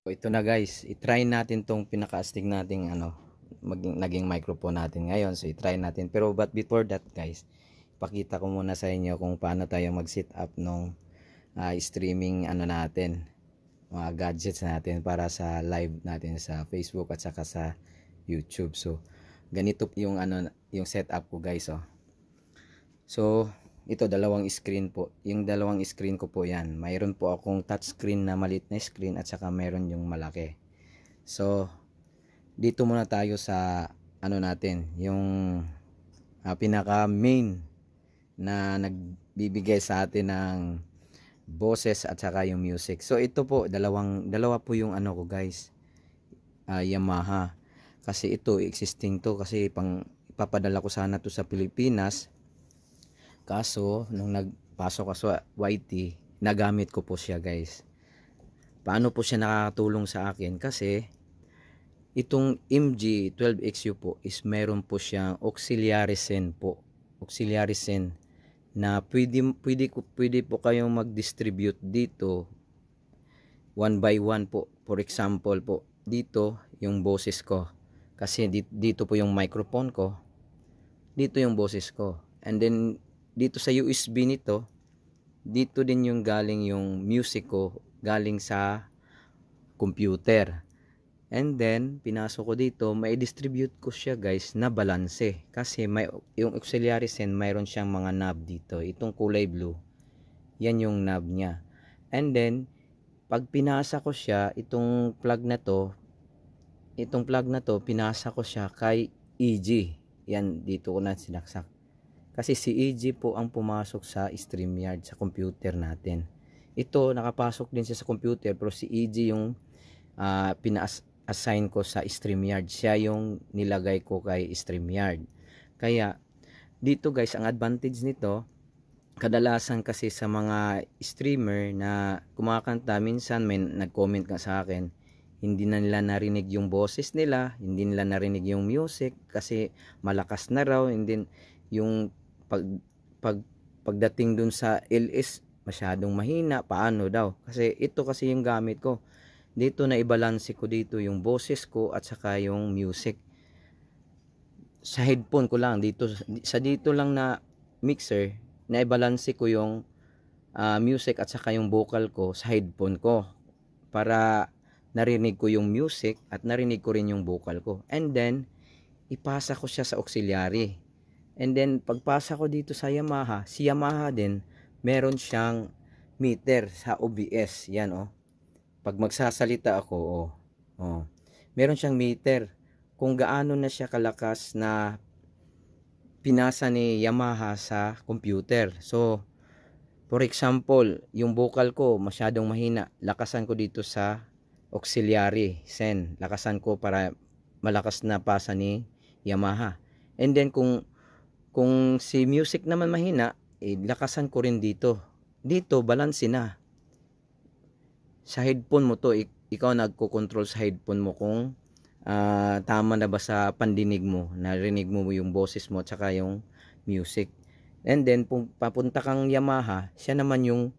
So, ito na guys, i-try natin tong pinaka-astig nating naging microphone natin ngayon. So i-try natin. Pero but before that guys, pakita ko muna sa inyo kung paano tayo mag-set up nung streaming natin, mga gadgets natin para sa live natin sa Facebook at saka sa YouTube. So ganito yung yung setup ko guys, oh. So ito, dalawang screen po. Yung dalawang screen ko po yan. Mayroon po akong touchscreen na maliit na screen at saka mayroon yung malaki. So, dito muna tayo sa natin, yung pinaka main na nagbibigay sa atin ng boses at saka yung music. So, ito po, dalawa po yung ko guys. Yamaha. Kasi ito, existing to. Kasi ipapadala ko sana to sa Pilipinas. Kaso nung nagpasok ako sa YT, nagamit ko po siya guys. Paano po siya nakakatulong sa akin? Kasi itong MG12XU po is meron po siyang auxiliary send po. Auxiliary send na pwede po kayong mag-distribute dito one by one po. For example po, dito yung boses ko. Kasi dito po yung microphone ko. Dito yung boses ko. And then dito sa USB nito, dito din yung galing yung music ko, galing sa computer. And then pinasok ko dito, may distribute ko siya guys na balanse. Kasi yung auxiliary send, mayroon siyang mga knob dito. Itong kulay blue, yan yung knob niya. And then pag pinasa ko siya, itong plug na to, pinasa ko siya kay EG. Yan, dito ko na sinaksak. Kasi si EG po ang pumasok sa StreamYard, sa computer natin. Ito, nakapasok din siya sa computer, pero si EG yung pina-assign ko sa StreamYard. Siya yung nilagay ko kay StreamYard. Kaya, dito guys, ang advantage nito, kadalasan kasi sa mga streamer na kumakanta, minsan may nag-comment nga sa akin, hindi na nila narinig yung boses nila, hindi nila narinig yung music, kasi malakas na raw, and then yung pagdating dun sa LS masyadong mahina, paano daw? Kasi ito kasi yung gamit ko. Dito na ibalanse ko dito yung boses ko at saka yung music. Sa headphone ko lang dito, sa dito lang na mixer, na ibalanse ko yung music at saka yung vocal ko sa headphone ko para narinig ko yung music at narinig ko rin yung vocal ko. And then ipasa ko siya sa auxiliary. And then pagpasa ko dito sa Yamaha, si Yamaha din meron siyang meter sa OBS. Yan oh. Pag magsasalita ako, meron siyang meter kung gaano na siya kalakas na pinasa ni Yamaha sa computer. So for example, yung vocal ko masyadong mahina, lakasan ko dito sa auxiliary send. Lakasan ko para malakas na pasa ni Yamaha. And then kung si music naman mahina, lakasan ko rin dito. Dito, balanse na. Sa headphone mo to, ikaw nagko-control sa headphone mo kung tama na ba sa pandinig mo. Narinig mo yung boses mo at saka yung music. And then, kung papunta kang Yamaha, siya naman yung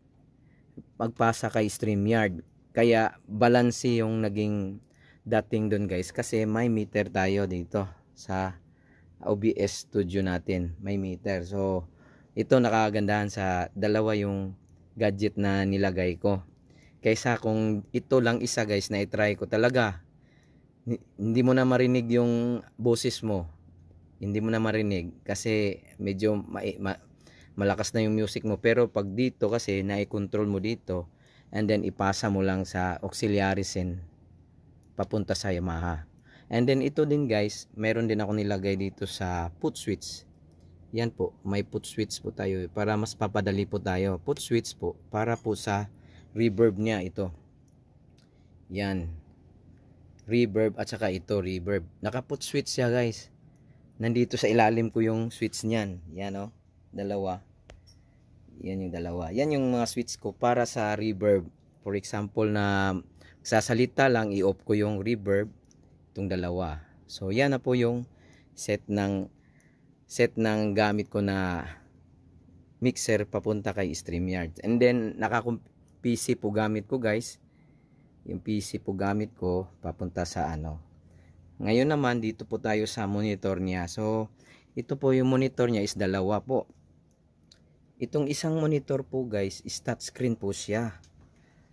magpasa kay StreamYard. Kaya, balanse yung naging dating dun guys. Kasi may meter tayo dito sa OBS studio natin, may meter. So ito, nakagandahan sa dalawa yung gadget na nilagay ko, kaysa kung ito lang isa guys na i-try ko talaga, hindi mo na marinig yung boses mo, hindi mo na marinig kasi medyo malakas na yung music mo. Pero pag dito kasi na-control mo dito, and then ipasa mo lang sa auxiliary send papunta sa Yamaha. And then ito din guys, meron din ako nilagay dito sa put switch. Yan po, may put switch po tayo para mas papadali po tayo. Put switch po para po sa reverb niya ito. Yan. Reverb at saka ito reverb. Naka-put switch siya guys. Nandito sa ilalim ko yung switch niyan. Yan oh, dalawa. Yan yung dalawa. Yan yung mga switch ko para sa reverb. For example na sasalita lang, i-off ko yung reverb. Itong dalawa. So yan na po yung set ng gamit ko na mixer papunta kay StreamYard. And then naka PC po gamit ko guys. yung PC po gamit ko papunta sa ano. Ngayon naman dito po tayo sa monitor niya. So ito po yung monitor niya is dalawa po. Itong isang monitor po guys is touchscreen po siya.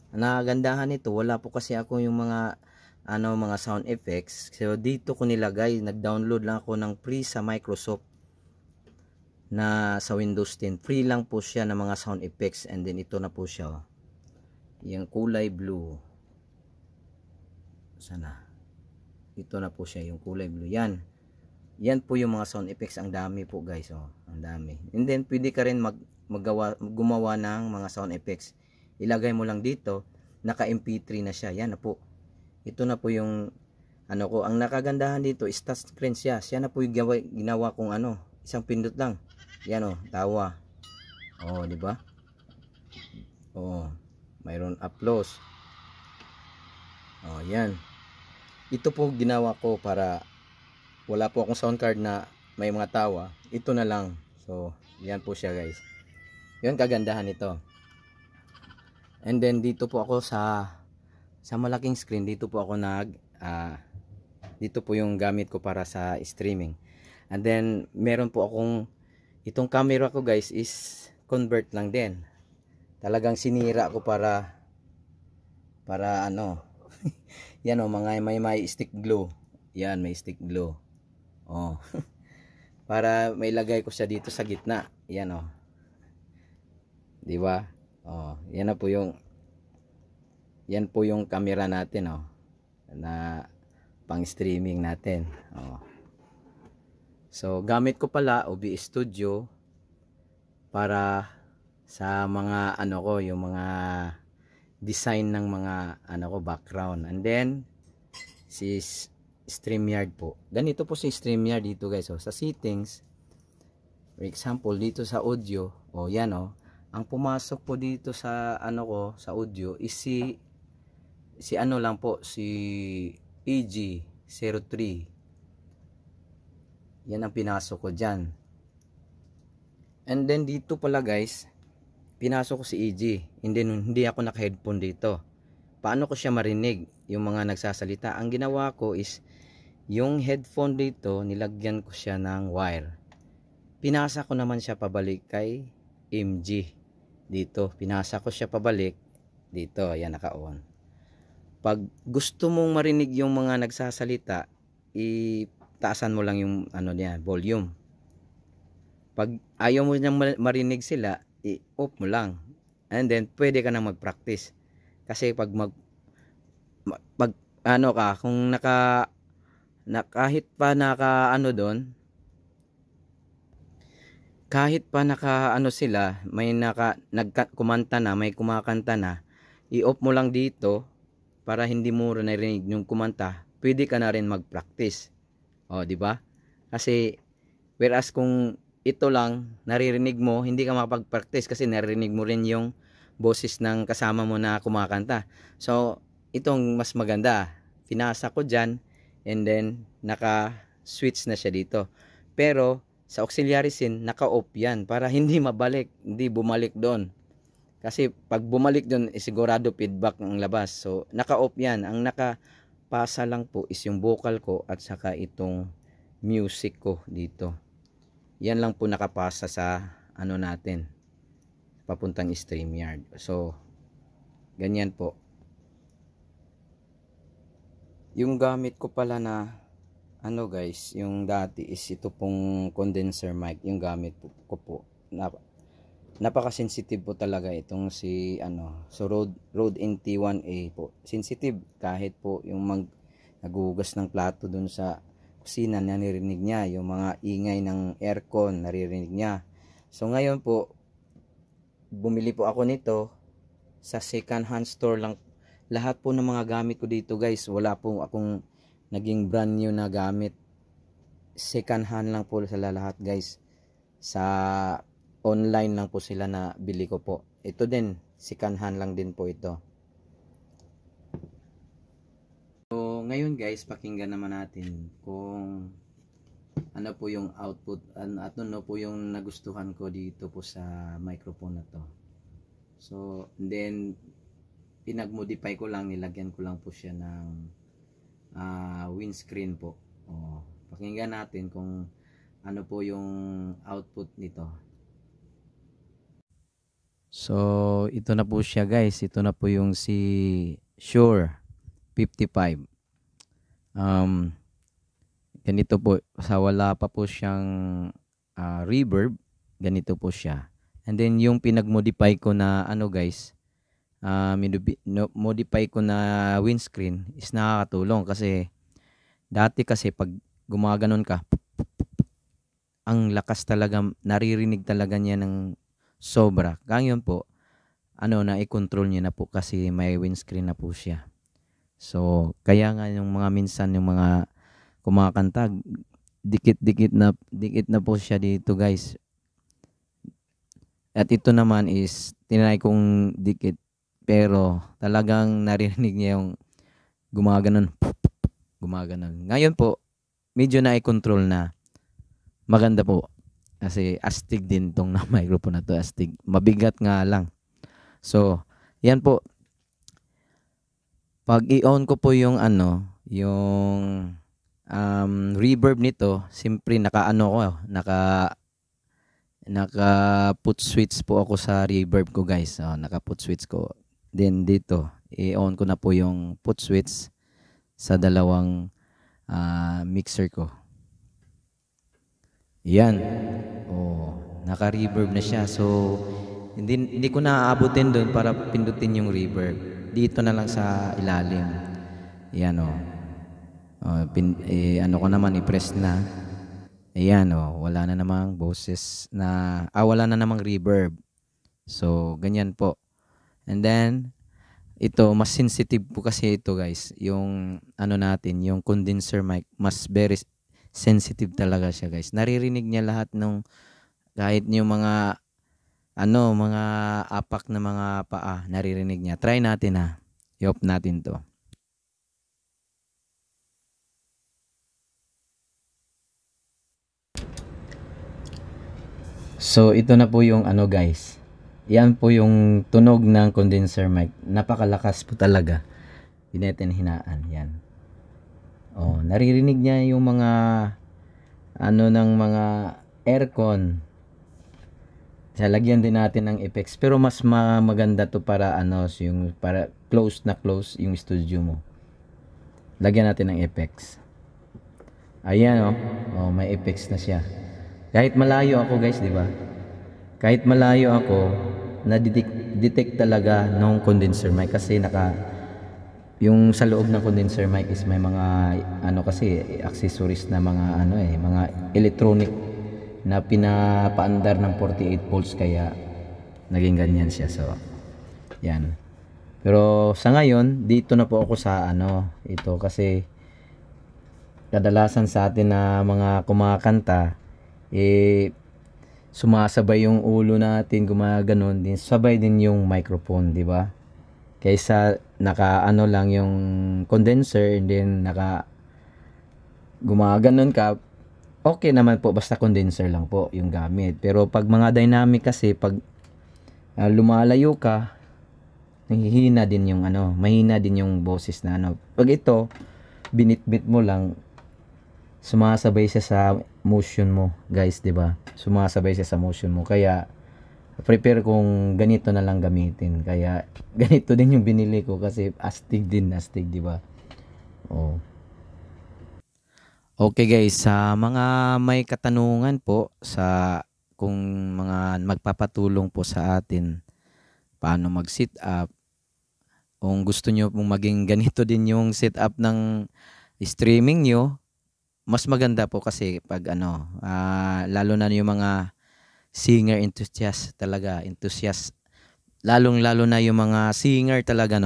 Nagandahan nito, wala po kasi ako yung mga mga sound effects. So dito ko nilagay, nag-download lang ako ng free sa Microsoft na sa Windows 10. Free lang po siya ng mga sound effects, and then ito na po siya. Yung kulay blue. Sana. Ito na po siya, yung kulay blue. Yan. Yan po yung mga sound effects. Ang dami po guys, oh. Ang dami. And then pwede ka rin gumawa ng mga sound effects. Ilagay mo lang dito, naka MP3 na siya. Yan na po. Ito na po yung ko. Ang nakagandahan dito is touch screen siya. Siya na po yung ginawa kong isang pindot lang. Yan oh, tawa. Oh, di ba? Oh, mayroon applause. Oh, yan. Ito po ginawa ko para wala po akong sound card na may mga tawa. Ito na lang. So, yan po siya guys. Yan kagandahan nito. And then dito po ako sa malaking screen. Dito po ako dito po yung gamit ko para sa streaming. And then meron po akong itong camera ko guys is convert lang din. Talagang sinira ko para yan oh, may stick glue. Yan, may stick glue. Oh. Para may lagay ko siya dito sa gitna. Yan oh. 'Di ba? Oh, yan po yung camera natin oh, na pang streaming natin. Oh. So gamit ko pala OBS Studio para sa mga yung mga design ng mga background. And then si StreamYard po. Ganito po si StreamYard dito guys. So sa settings, for example dito sa audio, yan oh. Ang pumasok po dito sa sa audio is si lang po, si EG03. Yan ang pinasok ko diyan. And then dito pala guys, pinasok ko si EG. Hindi ako naka-headphone dito. Paano ko siya marinig yung mga nagsasalita? Ang ginawa ko is yung headphone dito, nilagyan ko siya ng wire. Pinasa ko naman siya pabalik kay MG. Dito, pinasa ko siya pabalik dito, ayan, naka-on. Pag gusto mong marinig yung mga nagsasalita, itaasan mo lang yung niya, volume. Pag ayaw mo niyang marinig sila, i-off mo lang. And then pwede ka nang mag-practice. Kasi pag kung kahit pa doon, kahit pa sila, may kumanta na, may kumakanta na, i-off mo lang dito para hindi mo narinig yung kumanta. Pwede ka na rin mag-practice. O, di ba? Kasi whereas kung ito lang naririnig mo, hindi ka makapag-practice kasi naririnig mo rin yung boses ng kasama mo na kumakanta. So, itong mas maganda. Pinasa ko dyan and then naka-switch na siya dito. Pero sa auxiliary scene, naka-off yan para hindi bumalik doon. Kasi pag bumalik doon, sigurado feedback ang labas. So, naka-off yan. Ang nakapasa lang po is yung vocal ko at saka itong music ko dito. Yan lang po nakapasa sa natin, papuntang StreamYard. So, ganyan po. Yung gamit ko pala na guys, yung dati is ito pong condenser mic, yung gamit ko po. Napaka-sensitive po talaga itong so Rode NT1A po. Sensitive kahit po yung naghugas ng plato dun sa kusina, naririnig niya. Yung mga ingay ng aircon, naririnig niya. So ngayon po, bumili po ako nito sa second hand store lang. Lahat po ng mga gamit ko dito guys, wala po akong naging brand new na gamit. Second hand lang po sa lahat guys. Sa online lang po sila na bili ko po. Ito din, second hand lang din po ito. So ngayon guys, pakinggan naman natin kung ano po yung output at ano po yung nagustuhan ko dito po sa microphone na to. So then pinag-modify ko lang, nilagyan ko lang po siya ng windscreen po. Pakinggan natin kung ano po yung output nito. So ito na po siya guys, ito na po yung si Shure 55. Ganito po, sa wala pa po siyang reverb, ganito po siya. And then yung pinag-modify ko na ano guys, modify ko na windscreen is nakakatulong kasi dati kasi pag gumaganon ka, ang lakas talaga, naririnig talaga niya ng sobra. Ngayon po, i-control niya na po kasi may windscreen na po siya. So, kaya nga yung mga minsan yung mga kumakanta, dikit na po siya dito guys. At ito naman is tinry kong dikit pero talagang naririnig niya yung gumaganon. Ngayon po, medyo na-control na. Maganda po. Kasi astig din tong na microphone na to, astig. Mabigat nga lang. So, yan po. Pag i-on ko po yung yung reverb nito, simply naka put switch po ako sa reverb ko guys. Naka put switch ko. Then dito, i-on ko na po yung put switch sa dalawang mixer ko. Yan. Naka-reverb na siya. So, hindi ko na aabutin doon para pindutin yung reverb. Dito na lang sa ilalim. Yan ko naman, i-press na. Ayan wala na namang boses na, wala na namang reverb. So, ganyan po. And then, ito, mas sensitive po kasi ito guys. Yung natin, yung condenser mic, mas very sensitive talaga siya guys. Naririnig niya lahat ng, kahit yung mga, mga apak na mga paa, naririnig niya. Try natin i-off natin to. So, ito na po yung guys. Yan po yung tunog ng condenser mic. Napakalakas po talaga. Hinaan. Yan. Naririnig niya yung mga ng mga aircon. Lagyan din natin ng effects. Pero mas maganda to para yung para close yung studio mo. Lagyan natin ng effects. Ayan may effects na siya. Kahit malayo ako guys, di ba? Kahit malayo ako, na-detect talaga ng condenser mic kasi yung sa loob ng condenser mic is may mga kasi accessories na mga mga electronic na pinapaandar ng 48 volts kaya naging ganyan siya. So, yan. Pero sa ngayon, dito na po ako sa ito kasi kadalasan sa atin na mga kumakanta sumasabay yung ulo natin, gumaganon din, sabay din yung microphone, di ba? Kaysa naka lang yung condenser and then gumaganon ka, okay naman po basta condenser lang po yung gamit. Pero pag mga dynamic kasi, pag lumalayo ka, mahina din yung boses na Pag ito, binitbit mo lang, sumasabay siya sa motion mo guys, di ba? Sumasabay siya sa motion mo, kaya prepare kung ganito na lang gamitin. Kaya ganito din yung binili ko kasi astig, di ba? Okay guys, sa mga may katanungan po sa kung mga magpapatulong po sa atin paano mag-sit up, kung gusto nyo pong maging ganito din yung setup ng streaming nyo, mas maganda po kasi pag lalo na yung mga singer enthusiast talaga, lalong-lalo na yung mga singer talaga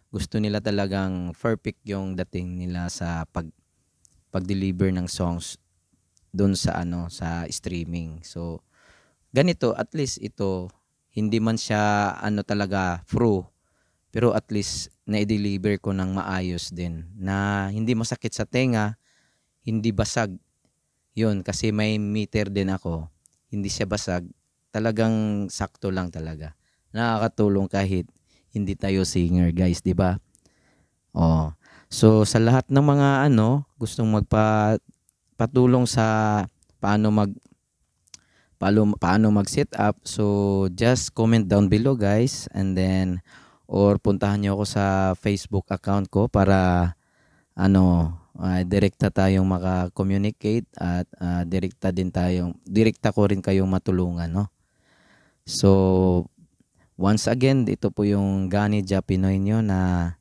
gusto nila talagang perfect yung dating nila sa pag-deliver ng songs doon sa sa streaming. So ganito, at least ito hindi man siya talaga pro, pero at least na-deliver ko ng maayos din na hindi masakit sa tenga, hindi basag. Yun, kasi may meter din ako. Hindi siya basag. Talagang sakto lang talaga. Nakakatulong kahit hindi tayo singer, guys, 'di ba? Oh. So sa lahat ng mga gustong patulong sa paano paano mag-set up, so just comment down below, guys, and then or puntahan niyo ako sa Facebook account ko para direkta tayong maka-communicate at direkta ko rin kayong matulungan, no? So once again, ito po yung Gani Ja Pinoy nyo na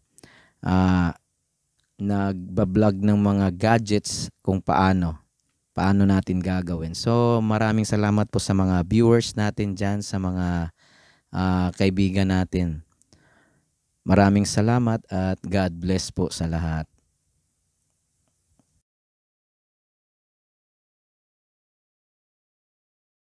nagbablog ng mga gadgets kung paano natin gagawin. So maraming salamat po sa mga viewers natin dyan, sa mga kaibigan natin. Maraming salamat at God bless po sa lahat.